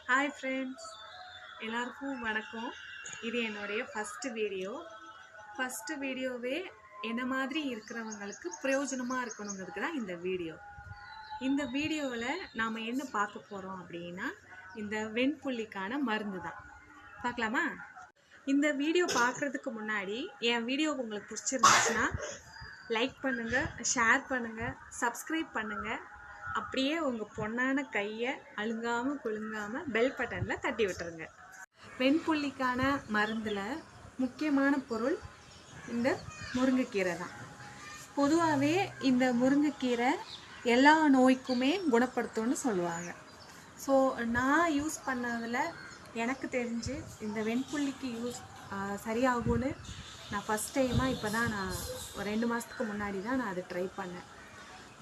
Hi friends, எல்லாருக்கும் வணக்கம். இது என்னுடைய ஃபஸ்ட்டு வீடியோவே என்ன மாதிரி இருக்கிறவங்களுக்கு பிரயோஜனமாக இருக்கணுங்கிறதுக்கு தான் இந்த வீடியோ. இந்த வீடியோவில் நாம் என்ன பார்க்க போகிறோம் அப்படின்னா, இந்த வெண்புள்ளிக்கான மருந்து தான். பார்க்கலாமா? இந்த வீடியோ பார்க்குறதுக்கு முன்னாடி என் வீடியோ உங்களுக்கு பிடிச்சிருந்துச்சுன்னா லைக் பண்ணுங்கள், ஷேர் பண்ணுங்கள், சப்ஸ்கிரைப் பண்ணுங்கள். அப்படியே உங்கள் பொண்ணான கையை அழுங்காமல் குலுங்காமல் பெல் பட்டனில் தட்டி விட்டுருங்க. வெண்புள்ளிக்கான மருந்தில் முக்கியமான பொருள் இந்த முருங்கைக்கீரை தான். பொதுவாகவே இந்த முருங்கைக்கீரை எல்லா நோய்க்குமே குணப்படுத்தும்னு சொல்லுவாங்க. ஸோ நான் யூஸ் பண்ணதில் எனக்கு தெரிஞ்சு இந்த வெண்புள்ளிக்கு சரியாகும்னு நான் ஃபஸ்ட் டைமாக இப்போ தான் நான் ஒரு 2 மாதத்துக்கு முன்னாடி தான் நான் அதை ட்ரை பண்ணேன்.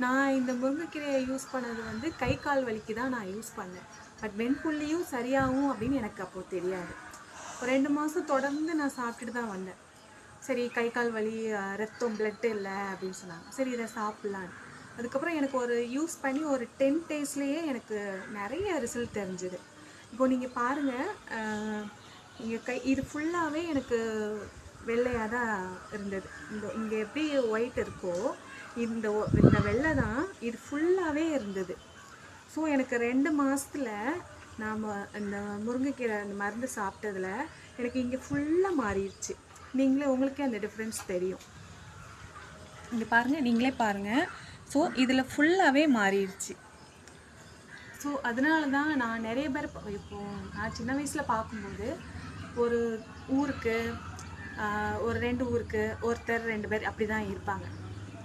நான் இந்த முருங்கைக்கீரையை யூஸ் பண்ணது கை கால் வலிக்கு தான் நான் யூஸ் பண்ணேன். பட் வெண்புள்ளியும் சரியாகும் அப்படின்னு எனக்கு அப்போது தெரியாது. ஒரு 2 மாதம் தொடர்ந்து நான் சாப்பிட்டுட்டு தான் வந்தேன். சரி, கை கால் வலி, ரத்தம் பிளட்டு இல்லை அப்படின்னு சொன்னாங்க. சரி, இதை சாப்பிட்லான்னு. அதுக்கப்புறம் எனக்கு ஒரு யூஸ் பண்ணி ஒரு 10 daysலேயே எனக்கு நிறைய ரிசல்ட் தெரிஞ்சுது. இப்போது நீங்கள் பாருங்கள், இங்கே இது ஃபுல்லாகவே எனக்கு வெள்ளையாக தான் இருந்தது. இங்கே எப்படி ஒயிட் இருக்கோ இந்த வெள்ளை தான் இது ஃபுல்லாகவே இருந்தது. ஸோ எனக்கு 2 மாதத்தில் நாம் இந்த முருங்கைக்கீரை அந்த மருந்து சாப்பிட்டதில் எனக்கு இங்கே ஃபுல்லாக மாறிடுச்சு. உங்களுக்கே அந்த டிஃப்ரென்ஸ் தெரியும். இங்கே பாருங்கள், நீங்களே பாருங்கள். ஸோ இதில் ஃபுல்லாகவே மாறிடுச்சு. ஸோ அதனால தான் நான் நிறைய பேர் இப்போது நான் சின்ன வயசில் பார்க்கும்போது ஒரு ஊருக்கு ஒரு 2 ஊருக்கு ஒருத்தர் 2 பேர் அப்படி தான் இருப்பாங்க.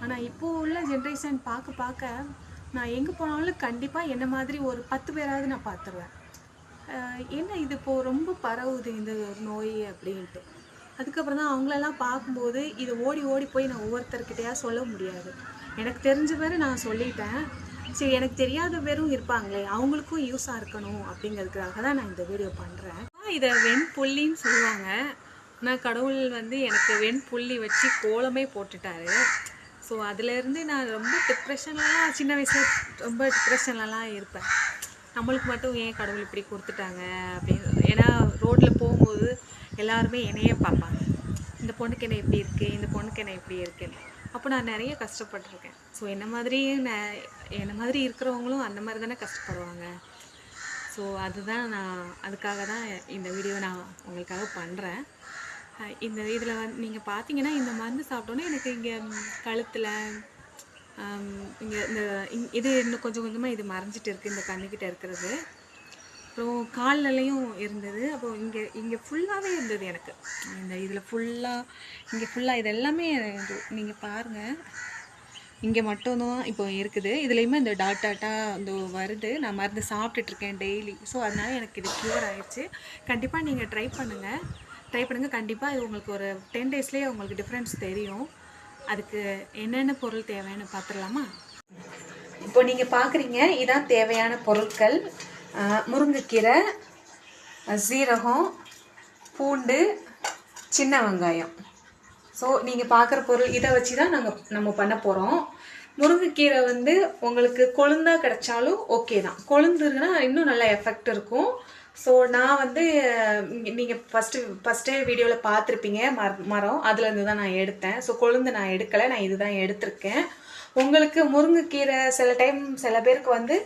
ஆனால் இப்போது உள்ள ஜென்ரேஷன் பார்க்க நான் எங்கே போனாலும் கண்டிப்பாக என்ன மாதிரி ஒரு 10 பேராவது நான் பார்த்துருவேன். என்ன இது இப்போது ரொம்ப பரவுது இந்த நோய் அப்படின்ட்டு. அதுக்கப்புறம் தான் அவங்களெல்லாம் பார்க்கும்போது இதை ஓடி ஓடி போய் நான் ஒவ்வொருத்தர்கிட்டையா சொல்ல முடியாது. எனக்கு தெரிஞ்ச பேர் நான் சொல்லிட்டேன். சரி, எனக்கு தெரியாத பேரும் இருப்பாங்களே, அவங்களுக்கும் யூஸாக இருக்கணும் அப்படிங்கிறதுக்காக தான் நான் இந்த வீடியோ பண்ணுறேன். இதை வெண்புள்ளின்னு சொல்லுவாங்க. ஆனால் கடவுள் எனக்கு வெண்புள்ளி வச்சு கோலமே போட்டுட்டாரு. ஸோ அதுலேருந்து நான் ரொம்ப டிப்ரெஷன்லலாம் சின்ன வயசில் ரொம்ப டிப்ரெஷன்லலாம் இருப்பேன். நம்மளுக்கு மட்டும் ஏன் கடவுள் இப்படி கொடுத்துட்டாங்க அப்படின்னு. ஏன்னா ரோட்டில் போகும்போது எல்லாருமே என்னையே பார்ப்பாங்க, இந்த பொண்ணுக்கு என்ன இப்படி இருக்குது, இந்த பொண்ணுக்கு என்ன இப்படி இருக்குன்னு. அப்போ நான் நிறைய கஷ்டப்பட்டுருக்கேன். ஸோ என்ன மாதிரி இருக்கிறவங்களும் அந்த மாதிரி தானே கஷ்டப்படுவாங்க. ஸோ அதுக்காக தான் இந்த வீடியோ நான் உங்களுக்காக பண்ணுறேன். இந்த இதில் நீங்கள் பார்த்தீங்கன்னா, இந்த மருந்து சாப்பிட்டோன்னே எனக்கு இங்கே கழுத்தில் இங்கே இது இன்னும் கொஞ்சம் கொஞ்சமாக இது மறைஞ்சிட்டு இருக்குது, இந்த கண்ணுக்கிட்ட இருக்கிறது. அப்புறம் கால்லலையும் இருந்தது. அப்போ இங்கே ஃபுல்லாகவே இருந்தது எனக்கு. இதில் ஃபுல்லாக இது எல்லாமே நீங்கள் பாருங்கள், இங்கே மட்டும்தான் இப்போ இருக்குது. இதுலேயுமே இந்த டாட்டா இந்த வருது. நான் மருந்து சாப்பிட்டுட்ருக்கேன் டெய்லி. ஸோ அதனால் எனக்கு இது க்யூர் ஆகிடுச்சு. கண்டிப்பாக நீங்கள் ட்ரை பண்ணுங்கள். கண்டிப்பாக இது உங்களுக்கு ஒரு 10 daysலேயே உங்களுக்கு டிஃப்ரென்ஸ் தெரியும். அதுக்கு என்னென்ன பொருள் தேவைன்னு பார்த்துடலாமா? இப்போ நீங்கள் பார்க்குறீங்க, இதான் தேவையான பொருட்கள். முருங்கைக்கீரை, சீரகம், பூண்டு, சின்ன வெங்காயம். ஸோ நீங்கள் பார்க்குற பொருள் இதை வச்சு தான் நம்ம பண்ண போகிறோம். முருங்கைக்கீரை உங்களுக்கு கொழுந்தாக கிடைச்சாலும் ஓகே தான். கொழுந்துன்னா இன்னும் நல்லா எஃபெக்ட் இருக்கும். ஸோ நான் நீங்கள் ஃபஸ்ட்டே வீடியோவில் பார்த்துருப்பீங்க, மரம் அதுலேருந்து தான் நான் எடுத்தேன். ஸோ கொழுந்து நான் எடுக்கலை, நான் இதுதான் எடுத்திருக்கேன். உங்களுக்கு முருங்கைக்கீரை சில பேருக்கு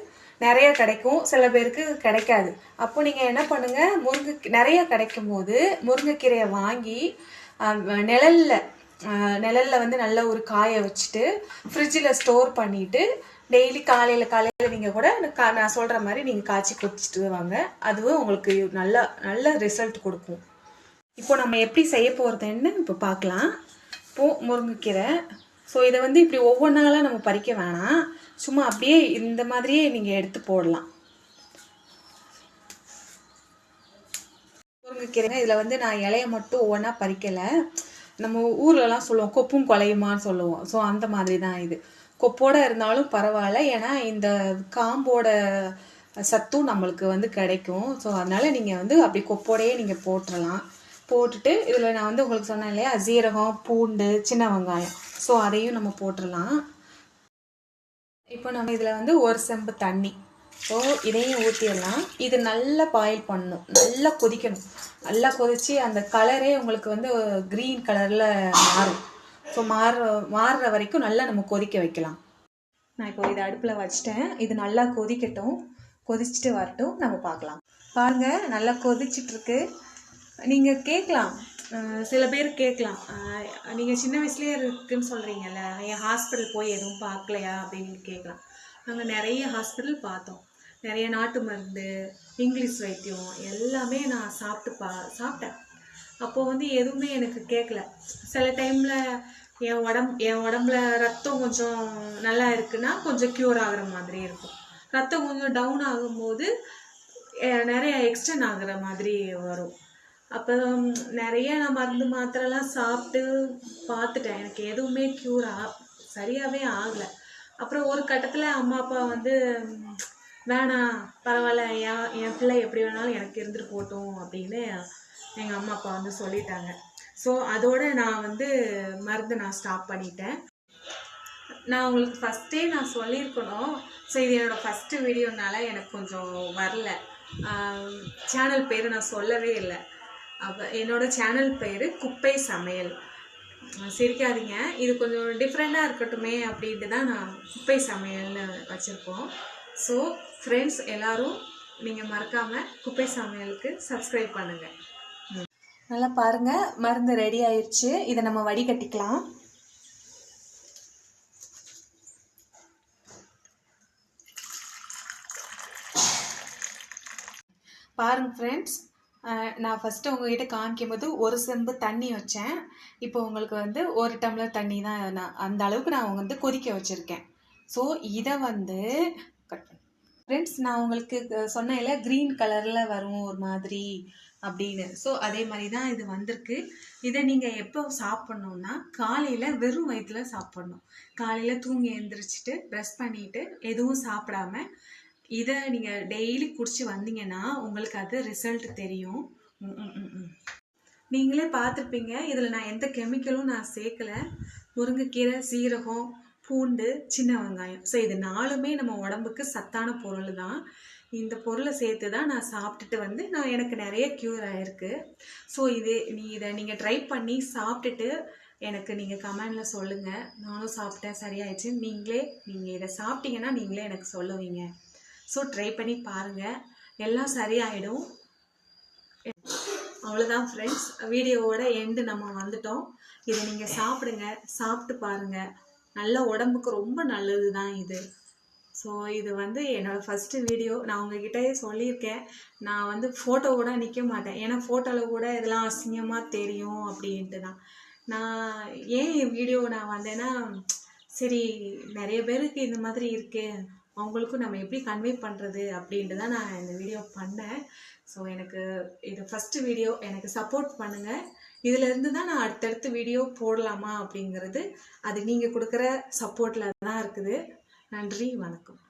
நிறைய கிடைக்கும், சில பேருக்கு கிடைக்காது. அப்போ நீங்கள் என்ன பண்ணுங்கள், நிறைய கிடைக்கும் போது முருங்கைக்கீரையை வாங்கி நிழலில் நல்ல ஒரு காய வச்சுட்டு ஃப்ரிட்ஜில் ஸ்டோர் பண்ணிவிட்டு டெய்லி காலையில் நீங்கள் கூட நான் சொல்கிற மாதிரி நீங்கள் காய்ச்சி குடிச்சிட்டு வாங்க. அதுவும் உங்களுக்கு நல்ல ரிசல்ட் கொடுக்கும். இப்போ நம்ம எப்படி செய்ய போகிறதுன்னு இப்போ பார்க்கலாம். இப்போது முருங்கைக்கீரை, ஸோ இதை இப்படி ஒவ்வொன்றாலாம் நம்ம பறிக்க வேணாம், சும்மா அப்படியே இந்த மாதிரியே நீங்கள் எடுத்து போடலாம். முருங்கைக்கீரை இதில் நான் இலையை மட்டும் ஒவ்வொன்றா பறிக்கலை. நம்ம ஊர்லலாம் சொல்லுவோம் கொப்பும் கொலையுமான்னு சொல்லுவோம். ஸோ அந்த மாதிரி தான் இது. கொப்போடு இருந்தாலும் பரவாயில்ல, ஏன்னா இந்த காம்போட சத்தும் நம்மளுக்கு கிடைக்கும். ஸோ அதனால் நீங்கள் அப்படி கொப்போடையே நீங்கள் போட்டுடலாம். போட்டுட்டு இதில் நான் உங்களுக்கு சொன்னேன் இல்லையா, சீரகம், பூண்டு, சின்ன வெங்காயம். ஸோ அதையும் நம்ம போட்டுடலாம். இப்போ நம்ம இதில் 1 செம்பு தண்ணி ஸோ இதையும் ஊற்றிடலாம். இது நல்லா பாயில் பண்ணணும், நல்லா கொதிக்கணும். நல்லா கொதித்து அந்த கலரே உங்களுக்கு வந்து க்ரீன் கலரில் மாறும். ஸோ மாறுற வரைக்கும் நல்லா நம்ம கொதிக்க வைக்கலாம். நான் இப்போ இதை அடுப்பில் வச்சிட்டேன். இது நல்லா கொதிக்கட்டும், கொதிச்சுட்டு வரட்டும், நம்ம பார்க்கலாம். பாருங்கள், நல்லா கொதிச்சிட்ருக்கு. நீங்கள் கேட்கலாம், சில பேர் கேட்கலாம், நீங்கள் சின்ன வயசுலேயே இருக்குன்னு சொல்கிறீங்கல்ல, என் ஹாஸ்பிட்டல் போய் எதுவும் பார்க்கலையா அப்படின்னு கேட்கலாம். நாங்கள் நிறைய ஹாஸ்பிட்டல் பார்த்தோம். நிறைய நாட்டு மருந்து, இங்கிலீஷ் வைத்தியம் எல்லாமே நான் சாப்பிட்டேன். அப்போது வந்து எதுவுமே எனக்கு கேட்கல. சில டைமில் என் உடம்புல ரத்தம் கொஞ்சம் நல்லா இருக்குன்னா கொஞ்சம் க்யூர் ஆகிற மாதிரி இருக்கும். ரத்தம் கொஞ்சம் டவுன் ஆகும்போது நிறைய எக்ஸ்டெண்ட் ஆகுற மாதிரி வரும். அப்போ நிறைய நான் மருந்து மாத்திரைலாம் சாப்பிட்டு பார்த்துட்டேன். எனக்கு எதுவுமே சரியாகவே ஆகலை. அப்புறம் ஒரு கட்டத்தில் அம்மா அப்பா வந்து வேணாம், பரவாயில்ல, என் பிள்ளை எப்படி வேணாலும் எனக்கு இருந்துட்டு போட்டோம் அப்படின்னு எங்கள் அம்மா அப்பா வந்து சொல்லிட்டாங்க. ஸோ அதோடு நான் வந்து மருந்து நான் ஸ்டாப் பண்ணிட்டேன். நான் உங்களுக்கு ஃபஸ்ட்டே நான் சொல்லியிருக்கணும். ஸோ இது என்னோடய ஃபஸ்ட்டு வீடியோனால எனக்கு கொஞ்சம் வரல. சேனல் பேர் நான் சொல்லவே இல்லை. அப்போ என்னோடய சேனல் பேர் குப்பை சமையல். சிரிக்காதீங்க, இது கொஞ்சம் டிஃப்ரெண்ட்டாக இருக்கட்டுமே அப்படின்ட்டு தான் நான் குப்பை சமையல்னு வச்சுருக்கோம். ஸோ ஃப்ரெண்ட்ஸ் எல்லோரும் நீங்கள் மறக்காமல் குப்பை சமையலுக்கு சப்ஸ்கிரைப் பண்ணுங்கள். நல்லா பாருங்கள், மருந்து ரெடி ஆயிடுச்சு. இதை நம்ம வடிகட்டிக்கலாம். பாருங்கள் ஃப்ரெண்ட்ஸ், நான் ஃபஸ்ட்டு உங்கள்கிட்ட காமிக்கும் போது ஒரு செம்பு தண்ணி வச்சேன். இப்போ உங்களுக்கு வந்து 1 டம்ளர் தண்ணி தான், நான் அந்த அளவுக்கு நான் வந்து கொதிக்க வச்சுருக்கேன். ஸோ இதை வந்து ஃப்ரெண்ட்ஸ், நான் உங்களுக்கு சொன்னேன்ல க்ரீன் கலரில் வரும் ஒரு மாதிரி அப்படின்னு. ஸோ அதே மாதிரி தான் இது வந்திருக்கு. இதை நீங்கள் எப்போ சாப்பிட்ணுன்னா காலையில் வெறும் வயிற்றில் சாப்பிட்ணும். காலையில் தூங்கி எழுந்திரிச்சிட்டு ப்ரெஷ் பண்ணிவிட்டு எதுவும் சாப்பிடாம இதை நீங்கள் டெய்லி குடிச்சு வந்தீங்கன்னா உங்களுக்கு அது ரிசல்ட் தெரியும். நீங்களே பார்த்துருப்பீங்க, இதில் நான் எந்த கெமிக்கலும் நான் சேர்க்கலை. முருங்கைக்கீரை, சீரகம், பூண்டு, சின்ன வெங்காயம். ஸோ இது 4மே நம்ம உடம்புக்கு சத்தான பொருள் தான். இந்த பொருளை சேர்த்து தான் நான் சாப்பிட்டுட்டு வந்து எனக்கு நிறைய க்யூர் ஆகிருக்கு. ஸோ இதை நீங்கள் ட்ரை பண்ணி சாப்பிட்டுட்டு எனக்கு நீங்கள் கமெண்டில் சொல்லுங்கள். நானும் சாப்பிட்டேன், சரியாயிடுச்சு. நீங்கள் இதை சாப்பிட்டீங்கன்னா நீங்களே எனக்கு சொல்லுவீங்க. ஸோ ட்ரை பண்ணி பாருங்கள், எல்லாம் சரியாயிடும். அவ்வளோதான் ஃப்ரெண்ட்ஸ், வீடியோவோட எண்டு நம்ம வந்துட்டோம். இதை நீங்கள் சாப்பிடுங்க, சாப்பிட்டு பாருங்கள். நல்ல உடம்புக்கு ரொம்ப நல்லது தான் இது. ஸோ இது வந்து என்னோடய ஃபஸ்ட்டு வீடியோ. நான் உங்ககிட்டயே சொல்லியிருக்கேன், நான் வந்து ஃபோட்டோவோட நிற்க மாட்டேன். ஏன்னா ஃபோட்டோவில் கூட இதெல்லாம் அசிங்கமாக தெரியும் அப்படின்ட்டு தான். நான் ஏன் வீடியோ நான் வந்தேன்னா, சரி நிறைய பேருக்கு இந்த மாதிரி இருக்குது, அவங்களுக்கும் நம்ம எப்படி கன்வே பண்ணுறது அப்படின்ட்டு தான் நான் இந்த வீடியோ பண்ணேன். ஸோ எனக்கு இது ஃபஸ்ட்டு வீடியோ, எனக்கு சப்போர்ட் பண்ணுங்கள். இதிலேருந்து தான் நான் அடுத்தடுத்து வீடியோ போடலாமா அப்படிங்கிறது அது நீங்கள் கொடுக்குற சப்போர்ட்டில் தான் இருக்குது. நன்றி, வணக்கம்.